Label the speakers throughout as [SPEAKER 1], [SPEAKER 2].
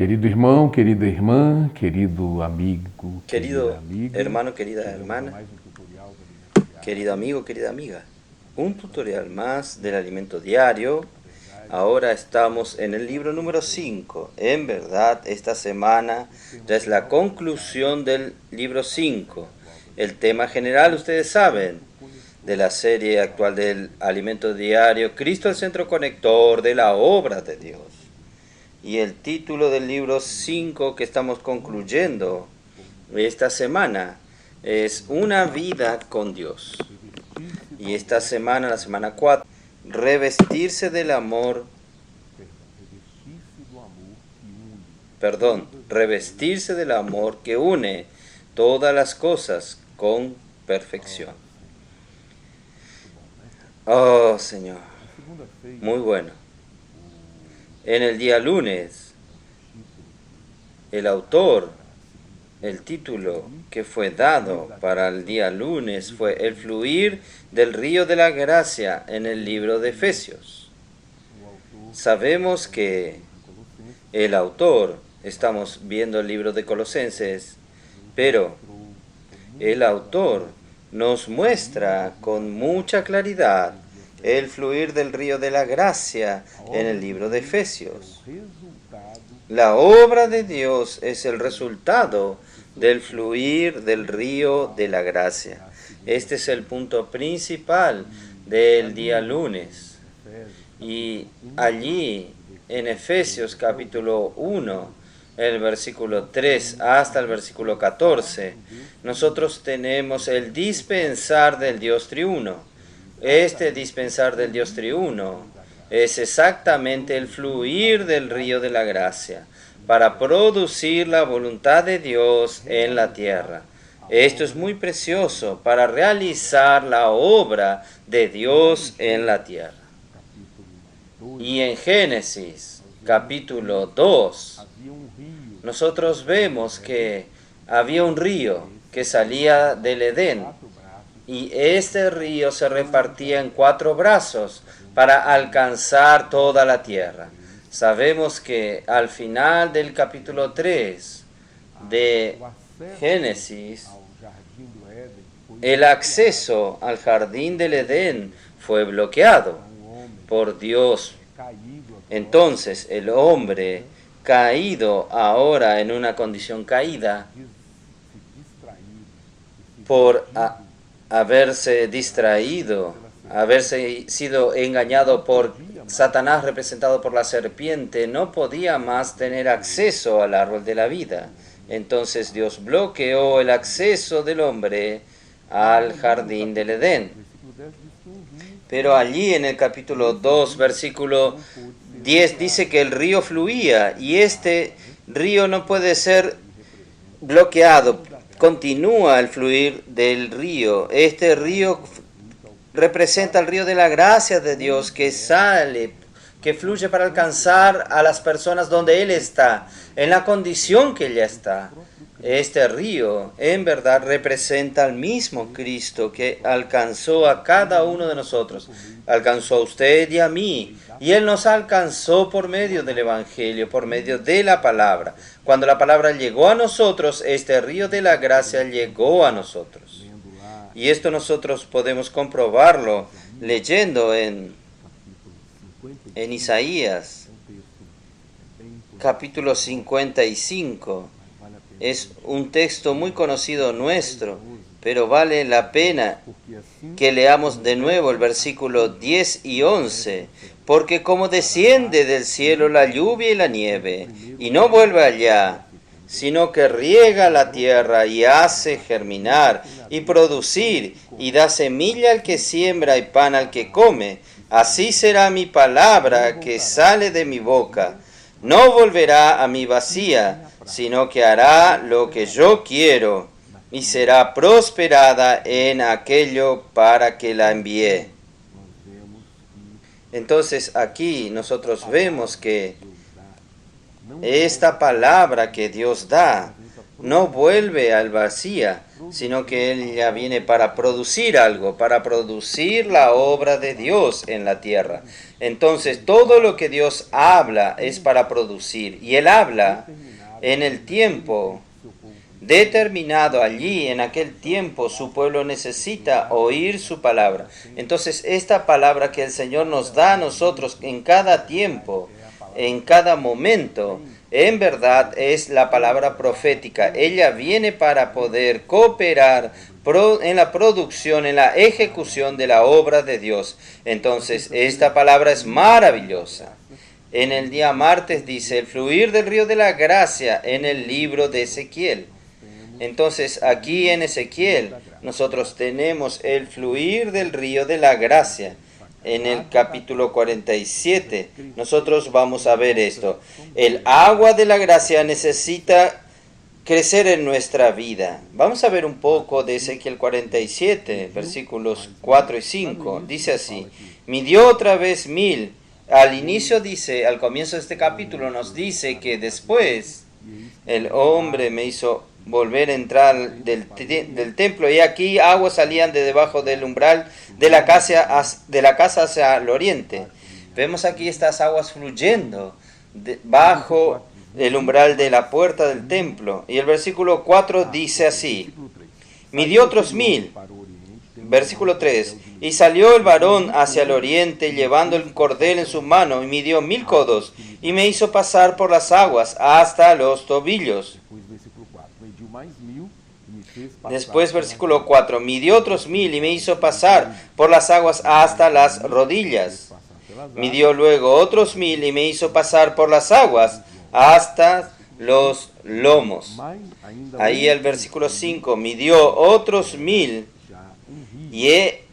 [SPEAKER 1] Querido irmão, querida irmã, querido amigo, querida
[SPEAKER 2] Querido
[SPEAKER 1] amiga,
[SPEAKER 2] hermano, querida
[SPEAKER 1] chegamos a
[SPEAKER 2] hermana,
[SPEAKER 1] mais tutorial do Alimento Diário.
[SPEAKER 2] querido amigo, querida amiga, un tutorial más del alimento diario.
[SPEAKER 1] Na verdade,
[SPEAKER 2] Ahora estamos en el libro número 5. En verdad, esta semana ya es la conclusión del libro 5. El tema general, ustedes saben, de la serie actual del alimento diario, Cristo el centro conector de la obra de Dios. Y el título del libro 5 que estamos concluyendo esta semana es Una vida con Dios. Y esta semana, la semana 4, revestirse del amor, revestirse del amor que une todas las cosas con perfección. Oh, Señor, muy bueno. En el día lunes, el autor, el título que fue dado para el día lunes fue El fluir del río de la gracia en el libro de Efesios. Sabemos que el autor, estamos viendo el libro de Colosenses, pero el autor nos muestra con mucha claridad el fluir del río de la gracia en el libro de Efesios. La obra de Dios es el resultado del fluir del río de la gracia. Este es el punto principal del día lunes. Y allí, en Efesios capítulo 1, el versículo 3 hasta el versículo 14, nosotros tenemos el dispensar del Dios triuno. Este dispensar del Dios triuno es exactamente el fluir del río de la gracia para producir la voluntad de Dios en la tierra. Esto es muy precioso para realizar la obra de Dios en la tierra. Y en Génesis capítulo 2, nosotros vemos que había un río que salía del Edén. Y este río se repartía en 4 brazos para alcanzar toda la tierra. Sabemos que al final del capítulo 3 de Génesis, el acceso al jardín del Edén fue bloqueado por Dios. Entonces el hombre caído ahora en una condición caída por haberse distraído, haberse sido engañado por Satanás representado por la serpiente, no podía más tener acceso al árbol de la vida. Entonces Dios bloqueó el acceso del hombre al jardín del Edén. Pero allí en el capítulo 2, versículo 10, dice que el río fluía y este río no puede ser bloqueado. Continúa el fluir del río. Este río representa el río de la gracia de Dios que sale, que fluye para alcanzar a las personas donde Él está, en la condición que ella está. Este río en verdad representa al mismo Cristo que alcanzó a cada uno de nosotros. Alcanzó a usted y a mí. Y Él nos alcanzó por medio del Evangelio, por medio de la palabra. Cuando la palabra llegó a nosotros, este río de la gracia llegó a nosotros. Y esto nosotros podemos comprobarlo leyendo en Isaías, capítulo 55. Es un texto muy conocido nuestro, pero vale la pena que leamos de nuevo el versículo 10 y 11. Porque como desciende del cielo la lluvia y la nieve, y no vuelve allá, sino que riega la tierra y hace germinar y producir, y da semilla al que siembra y pan al que come, así será mi palabra que sale de mi boca. No volverá a mí vacía, sino que hará lo que yo quiero, y será prosperada en aquello para que la envié. Entonces aquí nosotros vemos que esta palabra que Dios da no vuelve al vacía, sino que Él ya viene para producir algo, para producir la obra de Dios en la tierra. Entonces, todo lo que Dios habla es para producir, y Él habla en el tiempo determinado. Allí, en aquel tiempo, su pueblo necesita oír su palabra. Entonces, esta palabra que el Señor nos da a nosotros en cada tiempo, en cada momento, en verdad es la palabra profética. Ella viene para poder cooperar en la producción, en la ejecución de la obra de Dios. Entonces, esta palabra es maravillosa. En el día martes dice, el fluir del río de la gracia en el libro de Ezequiel. Entonces, aquí en Ezequiel, nosotros tenemos el fluir del río de la gracia. En el capítulo 47, nosotros vamos a ver esto. El agua de la gracia necesita crecer en nuestra vida. Vamos a ver un poco de Ezequiel 47, versículos 4 y 5. Dice así, midió otra vez 1000. Al inicio dice, al comienzo de este capítulo nos dice que después el hombre me hizo volver a entrar del templo, y aquí aguas salían de debajo del umbral de la casa hacia el oriente. Vemos aquí estas aguas fluyendo bajo el umbral de la puerta del templo. Y el versículo 4 dice así, midió otros 1000. Versículo 3, y salió el varón hacia el oriente llevando el cordel en su mano, y midió 1000 codos, y me hizo pasar por las aguas hasta los tobillos. Después, versículo 4, midió otros 1000 y me hizo pasar por las aguas hasta las rodillas. Midió luego otros 1000 y me hizo pasar por las aguas hasta los lomos. Ahí el versículo 5, midió otros 1000 y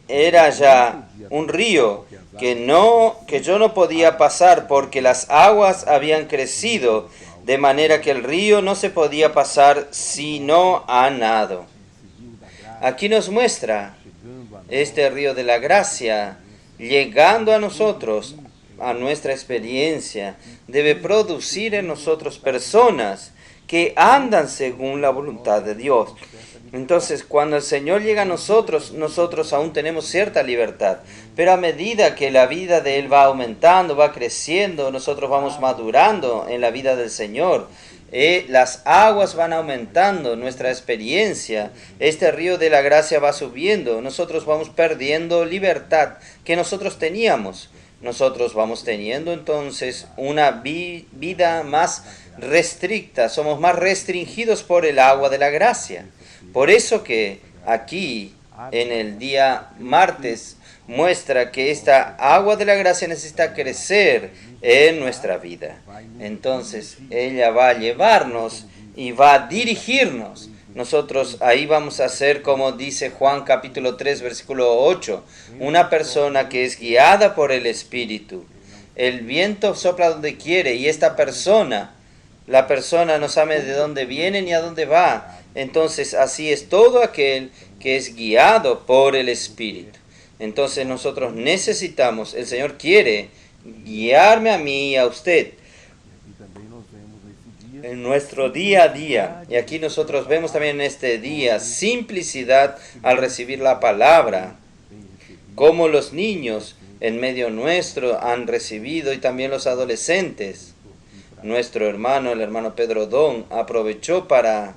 [SPEAKER 2] era ya un río que yo no podía pasar porque las aguas habían crecido, de manera que el río no se podía pasar sino a nado. Aquí nos muestra este río de la gracia llegando a nosotros, a nuestra experiencia, debe producir en nosotros personas que andan según la voluntad de Dios. Entonces, cuando el Señor llega a nosotros, nosotros aún tenemos cierta libertad, pero a medida que la vida de Él va aumentando, va creciendo, nosotros vamos madurando en la vida del Señor. Las aguas van aumentando, nuestra experiencia, este río de la gracia va subiendo, nosotros vamos perdiendo libertad que nosotros teníamos. Nosotros vamos teniendo entonces una vida más restricta, somos más restringidos por el agua de la gracia. Por eso que aquí en el día martes muestra que esta agua de la gracia necesita crecer en nuestra vida. Entonces ella va a llevarnos y va a dirigirnos. Nosotros ahí vamos a ser, como dice Juan capítulo 3 versículo 8, una persona que es guiada por el Espíritu. El viento sopla donde quiere y la persona no sabe de dónde viene ni a dónde va. Entonces así es todo aquel que es guiado por el Espíritu. Entonces nosotros necesitamos, el Señor quiere guiarme a mí y a usted en nuestro día a día. Y aquí nosotros vemos también en este día simplicidad al recibir la palabra, como los niños en medio nuestro han recibido y también los adolescentes. Nuestro hermano, el hermano Pedro Don, aprovechó para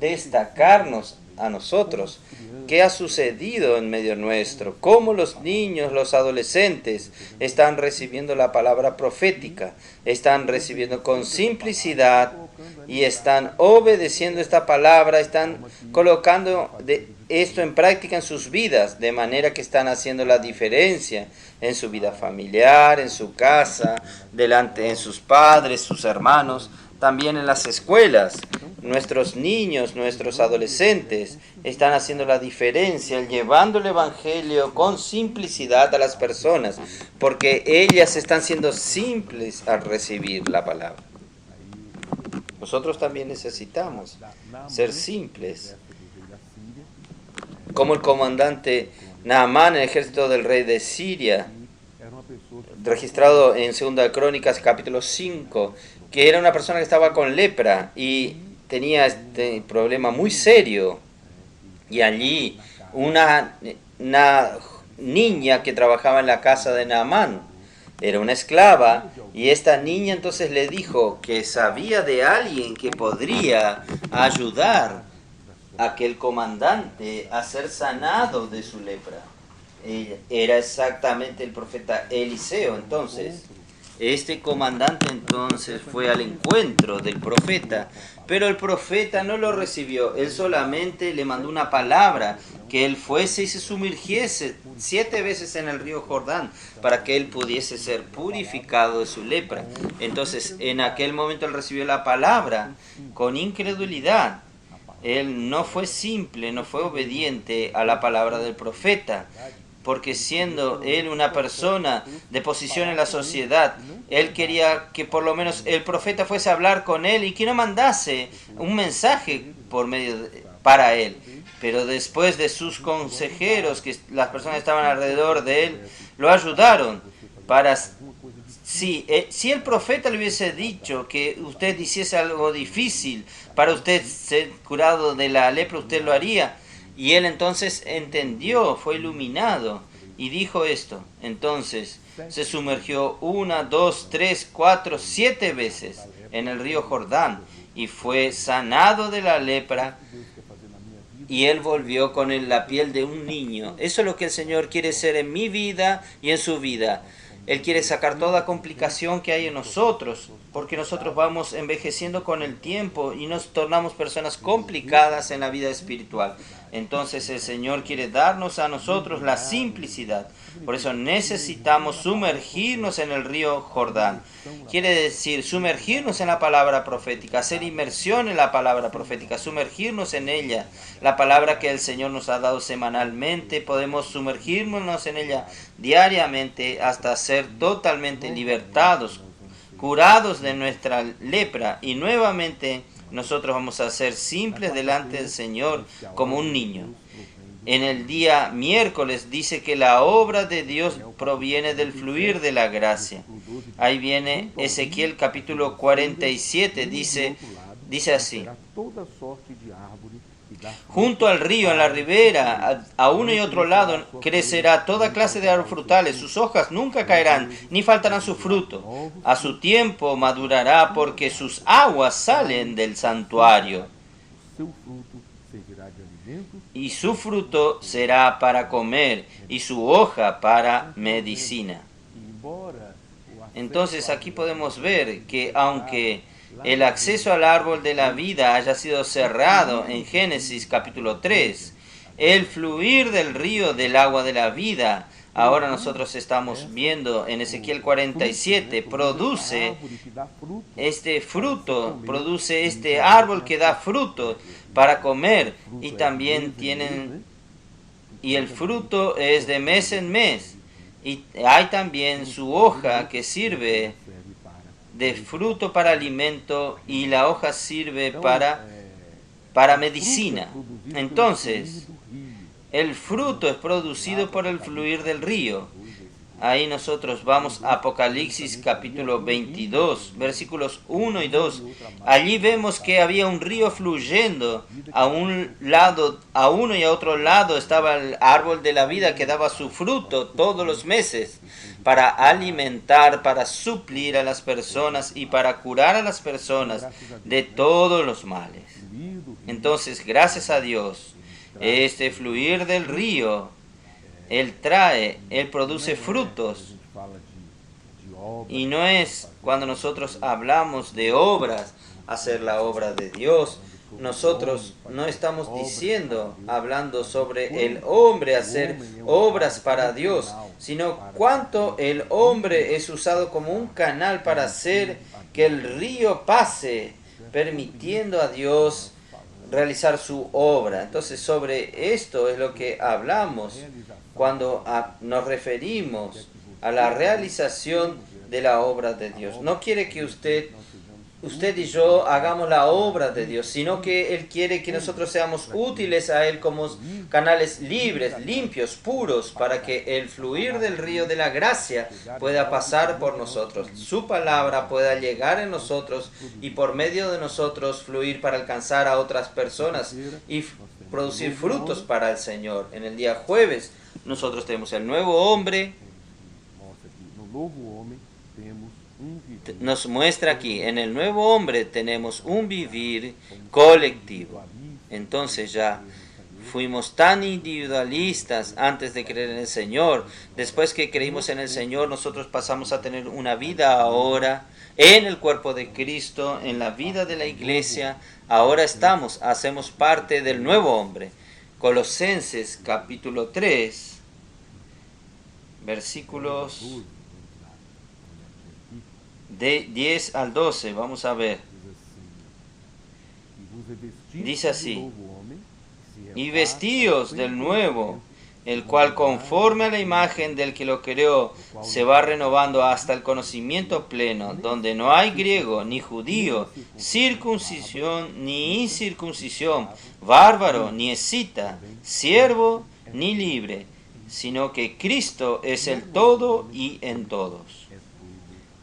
[SPEAKER 2] destacarnos a nosotros qué ha sucedido en medio nuestro, cómo los niños, los adolescentes están recibiendo la palabra profética, están recibiendo con simplicidad y están obedeciendo esta palabra, están colocando esto en práctica en sus vidas, de manera que están haciendo la diferencia en su vida familiar, en su casa, en sus padres, sus hermanos, también en las escuelas. Nuestros niños, nuestros adolescentes están haciendo la diferencia, llevando el Evangelio con simplicidad a las personas, porque ellas están siendo simples al recibir la palabra. Nosotros también necesitamos ser simples. Como el comandante Naamán, el ejército del rey de Siria, registrado en 2 Crónicas capítulo 5, que era una persona que estaba con lepra y tenía este problema muy serio. Y allí una niña que trabajaba en la casa de Naamán, era una esclava, y esta niña entonces le dijo que sabía de alguien que podría ayudar a aquel comandante a ser sanado de su lepra. Era exactamente el profeta Eliseo. Entonces, este comandante entonces fue al encuentro del profeta, pero el profeta no lo recibió. Él solamente le mandó una palabra, que él fuese y se sumergiese 7 veces en el río Jordán para que él pudiese ser purificado de su lepra. Entonces, en aquel momento él recibió la palabra con incredulidad. Él no fue simple, no fue obediente a la palabra del profeta, porque siendo él una persona de posición en la sociedad, él quería que por lo menos el profeta fuese a hablar con él y que no mandase un mensaje por medio para él. Pero después de sus consejeros, que las personas estaban alrededor de él, lo ayudaron para... si el profeta le hubiese dicho que usted hiciese algo difícil para usted ser curado de la lepra, usted lo haría. Y él entonces entendió, fue iluminado y dijo esto. Entonces se sumergió 1, 2, 3, 4, 7 veces en el río Jordán y fue sanado de la lepra. Y él volvió con la piel de un niño. Eso es lo que el Señor quiere hacer en mi vida y en su vida. Él quiere sacar toda complicación que hay en nosotros, porque nosotros vamos envejeciendo con el tiempo y nos tornamos personas complicadas en la vida espiritual. Entonces el Señor quiere darnos a nosotros la simplicidad. Por eso necesitamos sumergirnos en el río Jordán. Quiere decir sumergirnos en la palabra profética, hacer inmersión en la palabra profética, sumergirnos en ella. La palabra que el Señor nos ha dado semanalmente, podemos sumergirnos en ella diariamente hasta ser totalmente libertados, curados de nuestra lepra, y nuevamente nosotros vamos a ser simples delante del Señor como un niño. En el día miércoles dice que la obra de Dios proviene del fluir de la gracia. Ahí viene Ezequiel capítulo 47, dice así: junto al río, en la ribera, a uno y otro lado, crecerá toda clase de árboles frutales. Sus hojas nunca caerán, ni faltarán su fruto. A su tiempo madurará, porque sus aguas salen del santuario. Y su fruto será para comer, y su hoja para medicina. Entonces aquí podemos ver que aunque el acceso al árbol de la vida haya sido cerrado en Génesis capítulo 3, el fluir del río del agua de la vida, ahora nosotros estamos viendo en Ezequiel 47, produce este fruto, produce este árbol que da fruto para comer, y también y el fruto es de mes en mes, y hay también su hoja que sirve de fruto para alimento, y la hoja sirve para medicina. Entonces, el fruto es producido por el fluir del río. Ahí nosotros vamos a Apocalipsis capítulo 22, versículos 1 y 2. Allí vemos que había un río fluyendo. A un lado, a uno y a otro lado estaba el árbol de la vida que daba su fruto todos los meses para alimentar, para suplir a las personas y para curar a las personas de todos los males. Entonces, gracias a Dios, este fluir del río, Él produce frutos. Y no es cuando nosotros hablamos de obras, hacer la obra de Dios. Nosotros no estamos hablando sobre el hombre hacer obras para Dios, sino cuánto el hombre es usado como un canal para hacer que el río pase, permitiendo a Dios realizar su obra. Entonces, sobre esto es lo que hablamos cuando nos referimos a la realización de la obra de Dios. No quiere que usted usted y yo hagamos la obra de Dios, sino que Él quiere que nosotros seamos útiles a Él como canales libres, limpios, puros, para que el fluir del río de la gracia pueda pasar por nosotros, su palabra pueda llegar en nosotros y por medio de nosotros fluir para alcanzar a otras personas y producir frutos para el Señor. En el día jueves nosotros tenemos el nuevo hombre. Nos muestra aquí, en el nuevo hombre tenemos un vivir colectivo. Entonces ya fuimos tan individualistas antes de creer en el Señor. Después que creímos en el Señor, nosotros pasamos a tener una vida ahora en el cuerpo de Cristo, en la vida de la iglesia. Ahora hacemos parte del nuevo hombre. Colosenses capítulo 3, versículos de 10 al 12, vamos a ver. Dice así: y vestíos del nuevo, el cual conforme a la imagen del que lo creó, se va renovando hasta el conocimiento pleno, donde no hay griego ni judío, circuncisión ni incircuncisión, bárbaro ni escita, siervo ni libre, sino que Cristo es el todo y en todos.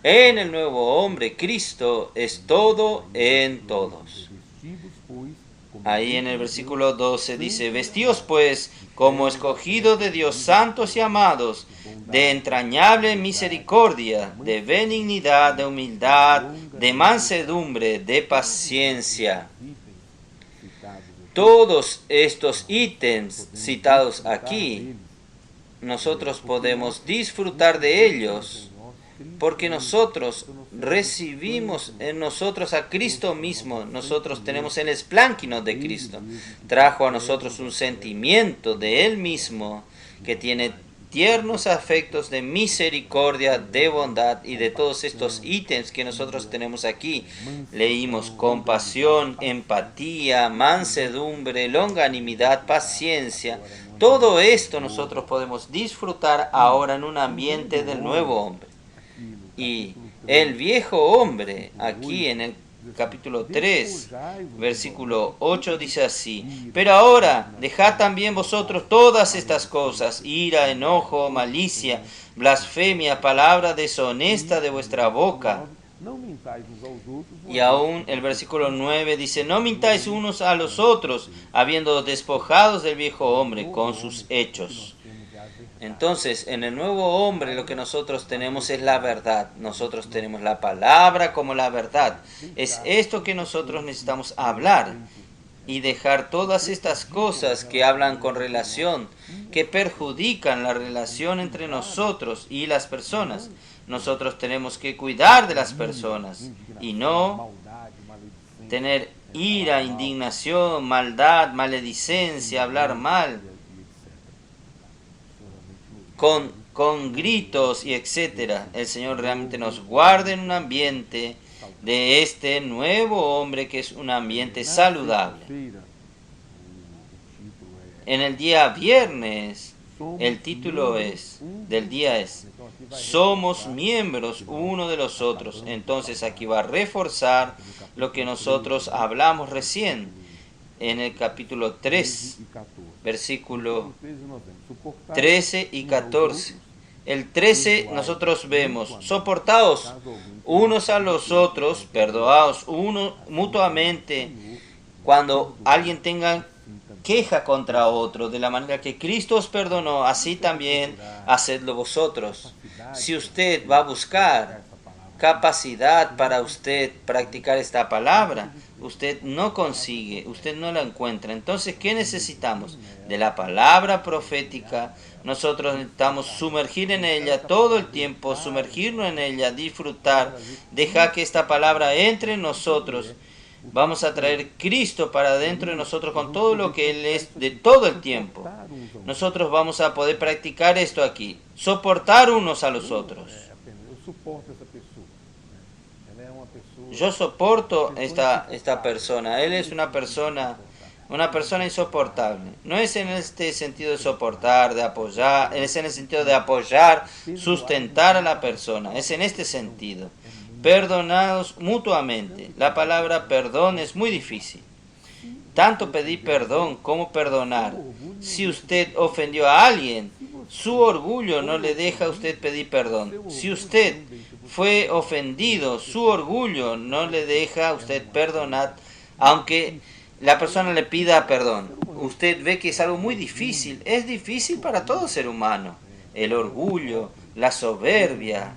[SPEAKER 2] En el nuevo hombre, Cristo es todo en todos. Ahí en el versículo 12 dice: vestíos pues como escogidos de Dios, santos y amados, de entrañable misericordia, de benignidad, de humildad, de mansedumbre, de paciencia. Todos estos ítems citados aquí, nosotros podemos disfrutar de ellos porque nosotros recibimos en nosotros a Cristo mismo. Nosotros tenemos el esplánquino de Cristo. Trajo a nosotros un sentimiento de Él mismo que tiene tiernos afectos de misericordia, de bondad y de todos estos ítems que nosotros tenemos aquí. Leímos compasión, empatía, mansedumbre, longanimidad, paciencia. Todo esto nosotros podemos disfrutar ahora en un ambiente del nuevo hombre. Y el viejo hombre, aquí en el capítulo 3, versículo 8, dice así: pero ahora dejad también vosotros todas estas cosas, ira, enojo, malicia, blasfemia, palabra deshonesta de vuestra boca. Y aún el versículo 9 dice: no mintáis unos a los otros, habiendo despojados del viejo hombre con sus hechos. Entonces, en el nuevo hombre lo que nosotros tenemos es la verdad. Nosotros tenemos la palabra como la verdad. Es esto que nosotros necesitamos hablar y dejar todas estas cosas que hablan con relación, que perjudican la relación entre nosotros y las personas. Nosotros tenemos que cuidar de las personas y no tener ira, indignación, maldad, maledicencia, hablar mal, con gritos y etcétera. El Señor realmente nos guarde en un ambiente de este nuevo hombre que es un ambiente saludable. En el día viernes, el título del día es somos miembros uno de los otros. Entonces aquí va a reforzar lo que nosotros hablamos recién en el capítulo 3, versículo 13 y 14. El 13 nosotros vemos: soportaos unos a los otros, perdonaos uno mutuamente cuando alguien tenga queja contra otro, de la manera que Cristo os perdonó, así también hacedlo vosotros. Si usted va a buscar capacidad para usted practicar esta palabra, usted no consigue, usted no la encuentra. Entonces, ¿qué necesitamos? De la palabra profética. Nosotros necesitamos sumergir en ella todo el tiempo, sumergirnos en ella, disfrutar, dejar que esta palabra entre en nosotros. Vamos a traer Cristo para dentro de nosotros con todo lo que Él es de todo el tiempo. Nosotros vamos a poder practicar esto aquí, soportar unos a los otros. Yo soporto esta persona. Él es una persona insoportable. No es en este sentido de soportar, de apoyar, es en el sentido de apoyar, sustentar a la persona. Es en este sentido. perdonados mutuamente. La palabra perdón es muy difícil. Tanto pedir perdón como perdonar. Si usted ofendió a alguien, su orgullo no le deja a usted pedir perdón. Si usted fue ofendido, su orgullo no le deja a usted perdonar, aunque la persona le pida perdón. Usted ve que es algo muy difícil. Es difícil para todo ser humano. El orgullo, la soberbia,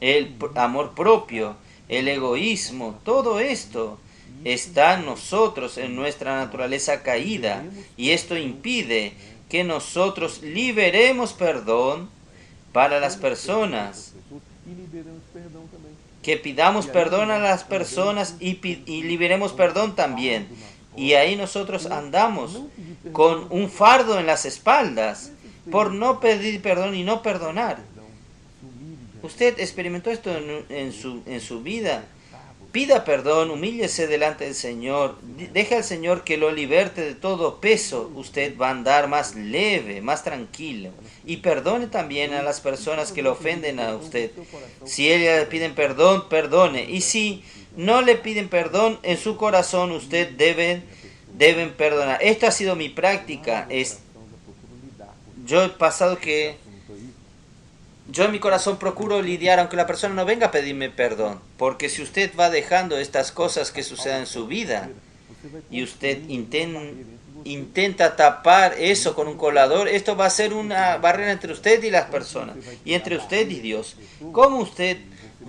[SPEAKER 2] el amor propio, el egoísmo, todo esto está en nosotros, en nuestra naturaleza caída, y esto impide que nosotros liberemos perdón para las personas, que pidamos perdón a las personas y liberemos perdón también. Y ahí nosotros andamos con un fardo en las espaldas por no pedir perdón y no perdonar. ¿Usted experimentó esto en su vida? Pida perdón, humíllese delante del Señor, deje al Señor que lo liberte de todo peso. Usted va a andar más leve, más tranquilo. Y perdone también a las personas que le ofenden a usted. Si ellas le piden perdón, perdone. Y si no le piden perdón, en su corazón usted deben perdonar. Esta ha sido mi práctica. Yo he pasado que yo en mi corazón procuro lidiar, aunque la persona no venga a pedirme perdón, porque si usted va dejando estas cosas que sucedan en su vida y usted intenta tapar eso con un colador, esto va a ser una barrera entre usted y las personas, y entre usted y Dios. ¿Cómo usted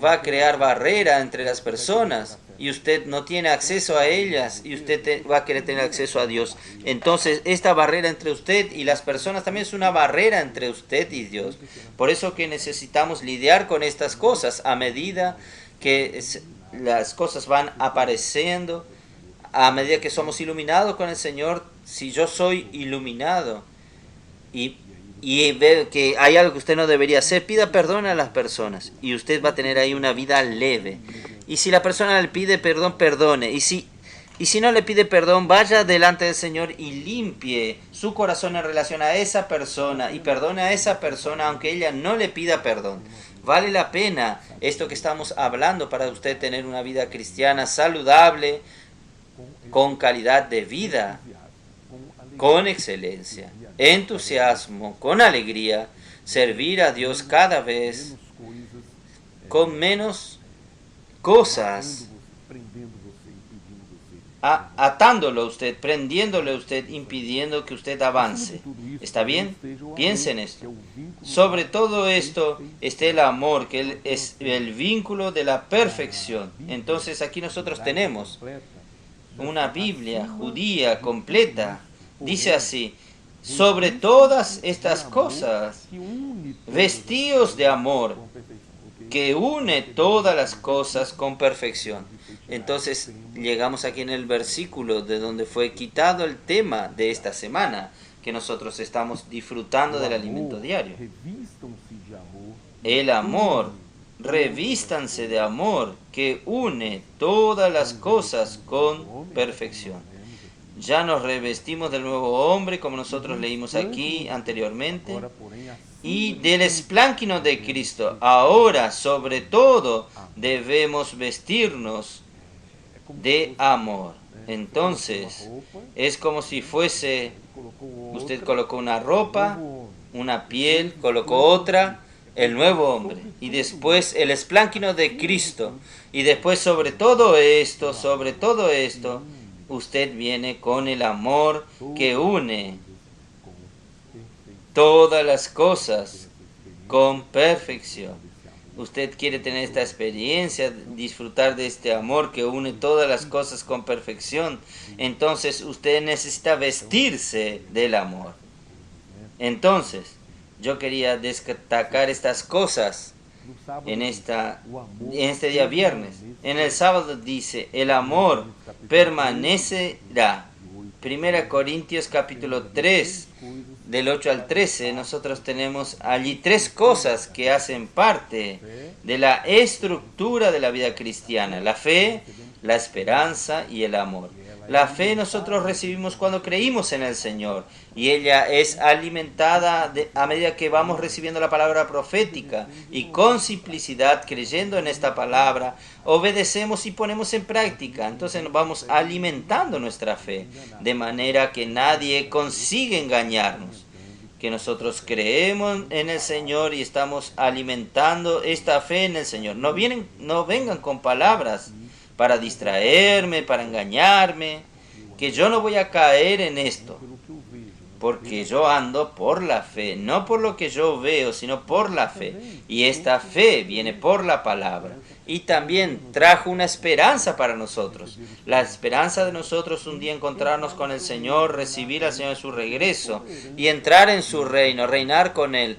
[SPEAKER 2] va a crear barrera entre las personas y usted no tiene acceso a ellas y usted va a querer tener acceso a Dios? Entonces esta barrera entre usted y las personas también es una barrera entre usted y Dios. Por eso que necesitamos lidiar con estas cosas a medida que las cosas van apareciendo, a medida que somos iluminados con el Señor. Si yo soy iluminado y ve que hay algo que usted no debería hacer, pida perdón a las personas y usted va a tener ahí una vida leve. Y si la persona le pide perdón, perdone. Y si no le pide perdón, vaya delante del Señor y limpie su corazón en relación a esa persona y perdone a esa persona aunque ella no le pida perdón. Vale la pena esto que estamos hablando para usted tener una vida cristiana saludable, con calidad de vida, con excelencia, entusiasmo, con alegría, servir a Dios cada vez con menos cosas, atándolo a usted, prendiéndole a usted, impidiendo que usted avance. ¿Está bien? Piensen en esto. Sobre todo esto está el amor, que es el vínculo de la perfección. Entonces aquí nosotros tenemos una Biblia judía completa. Dice así: sobre todas estas cosas, vestíos de amor, que une todas las cosas con perfección. Entonces llegamos aquí en el versículo de donde fue quitado el tema de esta semana, que nosotros estamos disfrutando del alimento diario. El amor, revístanse de amor, que une todas las cosas con perfección. Ya nos revestimos del nuevo hombre, como nosotros leímos aquí anteriormente, y del esplánquino de Cristo. Ahora, sobre todo, debemos vestirnos de amor. Entonces, es como si fuese, usted colocó una ropa, una piel, colocó otra, el nuevo hombre, y después el esplánquino de Cristo, y después sobre todo esto, usted viene con el amor que une todas las cosas con perfección. Usted quiere tener esta experiencia, disfrutar de este amor que une todas las cosas con perfección. Entonces usted necesita vestirse del amor. Entonces, yo quería destacar estas cosas en este día viernes. En el sábado dice: el amor permanecerá. 1 Corintios capítulo 3, del 8 al 13, nosotros tenemos allí tres cosas que hacen parte de la estructura de la vida cristiana: la fe, la esperanza y el amor. La fe nosotros recibimos cuando creímos en el Señor y ella es alimentada a medida que vamos recibiendo la palabra profética y con simplicidad creyendo en esta palabra obedecemos y ponemos en práctica. Entonces nos vamos alimentando nuestra fe de manera que nadie consigue engañarnos. Que nosotros creemos en el Señor y estamos alimentando esta fe en el Señor. No vengan con palabras para distraerme, para engañarme, que yo no voy a caer en esto, porque yo ando por la fe, no por lo que yo veo, sino por la fe. Y esta fe viene por la palabra. Y también trajo una esperanza para nosotros. La esperanza de nosotros un día encontrarnos con el Señor, recibir al Señor en su regreso y entrar en su reino, reinar con Él,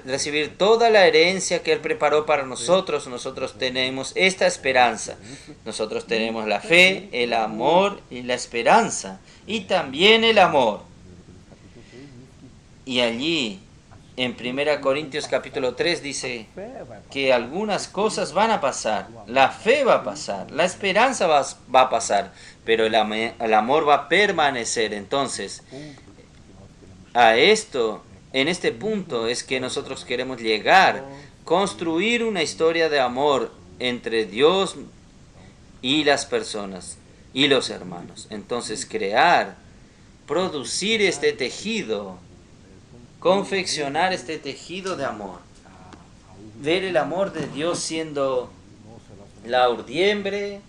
[SPEAKER 2] recibir toda la herencia que Él preparó para nosotros. Nosotros tenemos esta esperanza. Nosotros tenemos la fe, el amor y la esperanza. Y también el amor. Y allí, en 1 Corintios capítulo 3, dice que algunas cosas van a pasar. La fe va a pasar, la esperanza va a pasar, pero el amor va a permanecer. Entonces, en este punto es que nosotros queremos llegar, construir una historia de amor entre Dios y las personas y los hermanos. Entonces, producir este tejido, confeccionar este tejido de amor, ver el amor de Dios siendo la urdiembre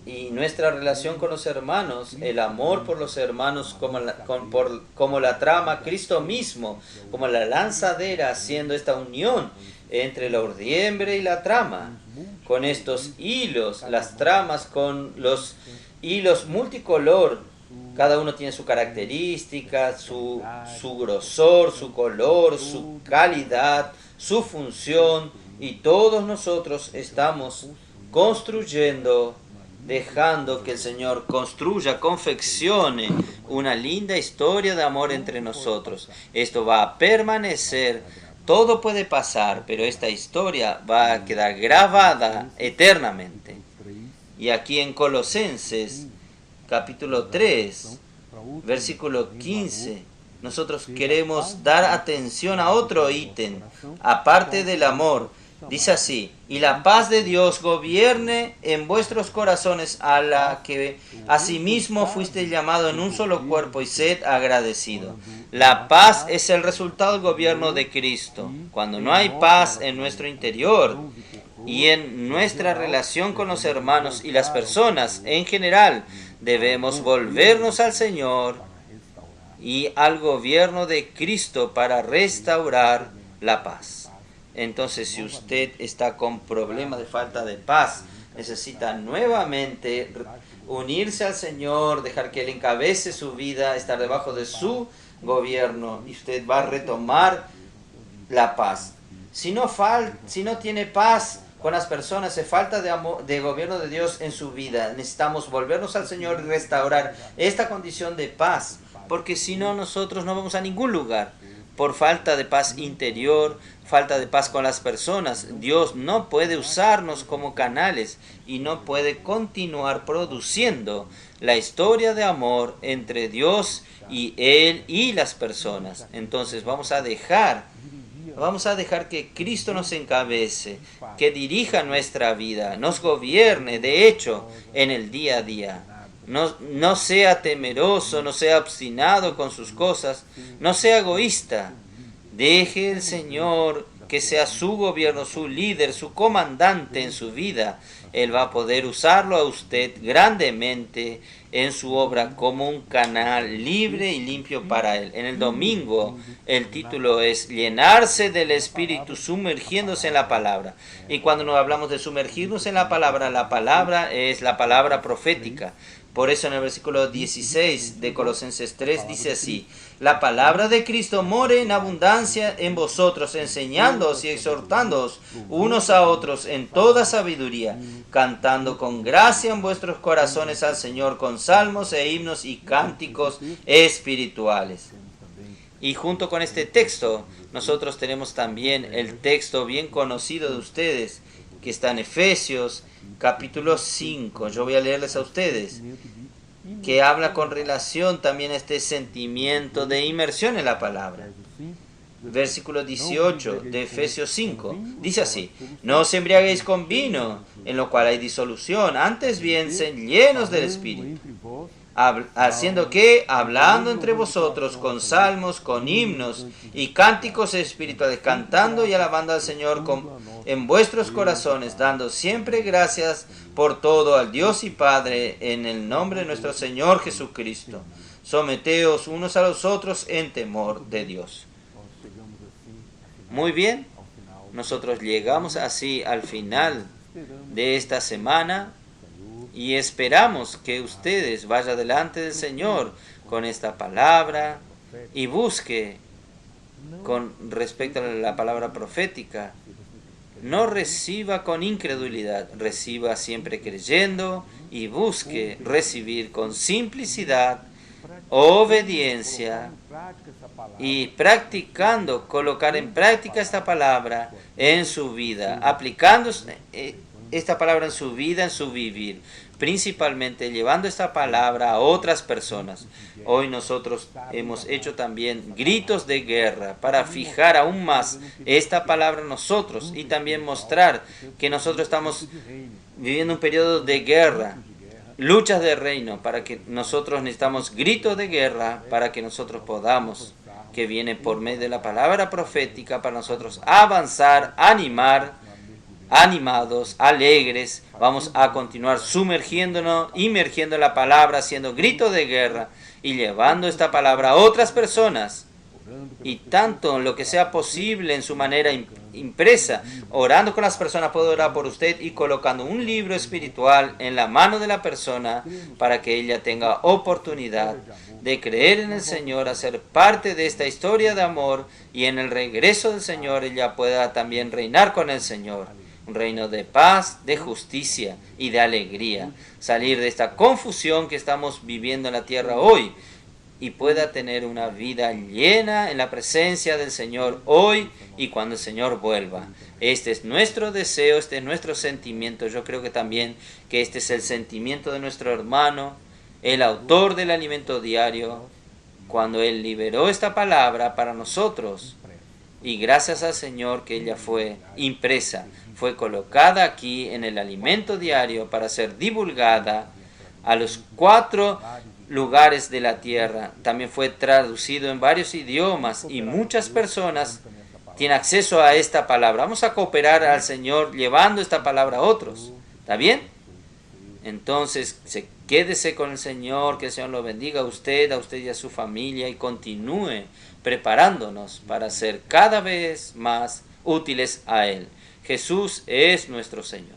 [SPEAKER 2] y nuestra relación con los hermanos, el amor por los hermanos como la trama, Cristo mismo, como la lanzadera, haciendo esta unión entre la urdiembre y la trama, con estos hilos, las tramas con los hilos multicolor. Cada uno tiene su característica, su grosor, su color, su calidad, su función, y todos nosotros estamos construyendo, dejando que el Señor construya, confeccione una linda historia de amor entre nosotros. Esto va a permanecer, todo puede pasar, pero esta historia va a quedar grabada eternamente. Y aquí en Colosenses capítulo 3, versículo 15, nosotros queremos dar atención a otro ítem, aparte del amor. Dice así: y la paz de Dios gobierne en vuestros corazones, a la que asimismo fuiste llamado en un solo cuerpo, y sed agradecido. La paz es el resultado del gobierno de Cristo. Cuando no hay paz en nuestro interior y en nuestra relación con los hermanos y las personas en general, debemos volvernos al Señor y al gobierno de Cristo para restaurar la paz. Entonces, si usted está con problemas de falta de paz, necesita nuevamente unirse al Señor, dejar que Él encabece su vida, estar debajo de su gobierno, y usted va a retomar la paz. Si no tiene paz con las personas, falta de amor, de gobierno de Dios en su vida, necesitamos volvernos al Señor y restaurar esta condición de paz, porque si no, nosotros no vamos a ningún lugar. Por falta de paz interior, falta de paz con las personas, Dios no puede usarnos como canales y no puede continuar produciendo la historia de amor entre Dios y Él y las personas. Entonces vamos a dejar que Cristo nos encabece, que dirija nuestra vida, nos gobierne, de hecho, en el día a día. No sea temeroso, no sea obstinado con sus cosas, no sea egoísta. Deje el Señor que sea su gobierno, su líder, su comandante en su vida. Él va a poder usarlo a usted grandemente en su obra como un canal libre y limpio para Él. En el domingo el título es Llenarse del Espíritu, sumergiéndose en la palabra. Y cuando nos hablamos de sumergirnos en la palabra es la palabra profética. Por eso en el versículo 16 de Colosenses 3 dice así: la palabra de Cristo more en abundancia en vosotros, enseñándoos y exhortándoos unos a otros en toda sabiduría, cantando con gracia en vuestros corazones al Señor con salmos e himnos y cánticos espirituales. Y junto con este texto, nosotros tenemos también el texto bien conocido de ustedes, que está en Efesios capítulo 5. Yo voy a leerles a ustedes. que habla con relación también a este sentimiento de inmersión en la palabra. Versículo 18 de Efesios 5 dice así: no os embriaguéis con vino, en lo cual hay disolución, antes bien sed llenos del Espíritu, haciendo que, hablando entre vosotros con salmos, con himnos y cánticos espirituales, cantando y alabando al Señor en vuestros corazones, dando siempre gracias por todo al Dios y Padre, en el nombre de nuestro Señor Jesucristo. Someteos unos a los otros en temor de Dios. Muy bien, nosotros llegamos así al final de esta semana y esperamos que ustedes vayan delante del Señor con esta palabra y busque con respecto a la palabra profética. No reciba con incredulidad, reciba siempre creyendo y busque recibir con simplicidad, obediencia y practicando, colocar en práctica esta palabra en su vida, aplicando esta palabra en su vida, en su vivir, principalmente llevando esta palabra a otras personas. Hoy nosotros hemos hecho también gritos de guerra para fijar aún más esta palabra en nosotros y también mostrar que nosotros estamos viviendo un periodo de guerra, luchas de reino, para que nosotros necesitamos gritos de guerra para que nosotros podamos, que viene por medio de la palabra profética, para nosotros avanzar, animados, alegres. Vamos a continuar sumergiéndonos, inmergiendo en la palabra, haciendo gritos de guerra y llevando esta palabra a otras personas. Y tanto en lo que sea posible en su manera impresa, orando con las personas. Puedo orar por usted y colocando un libro espiritual en la mano de la persona para que ella tenga oportunidad de creer en el Señor, hacer parte de esta historia de amor, y en el regreso del Señor ella pueda también reinar con el Señor. Un reino de paz, de justicia y de alegría. Salir de esta confusión que estamos viviendo en la tierra hoy y pueda tener una vida llena en la presencia del Señor hoy y cuando el Señor vuelva. Este es nuestro deseo, este es nuestro sentimiento. Yo creo que también que este es el sentimiento de nuestro hermano, el autor del alimento diario, cuando él liberó esta palabra para nosotros. Y gracias al Señor que ella fue impresa, fue colocada aquí en el alimento diario para ser divulgada a los 4 lugares de la tierra. También fue traducido en varios idiomas y muchas personas tienen acceso a esta palabra. Vamos a cooperar al Señor llevando esta palabra a otros. ¿Está bien? Entonces, quédese con el Señor, que el Señor lo bendiga a usted y a su familia, y continúe preparándonos para ser cada vez más útiles a Él. Jesús es nuestro Señor.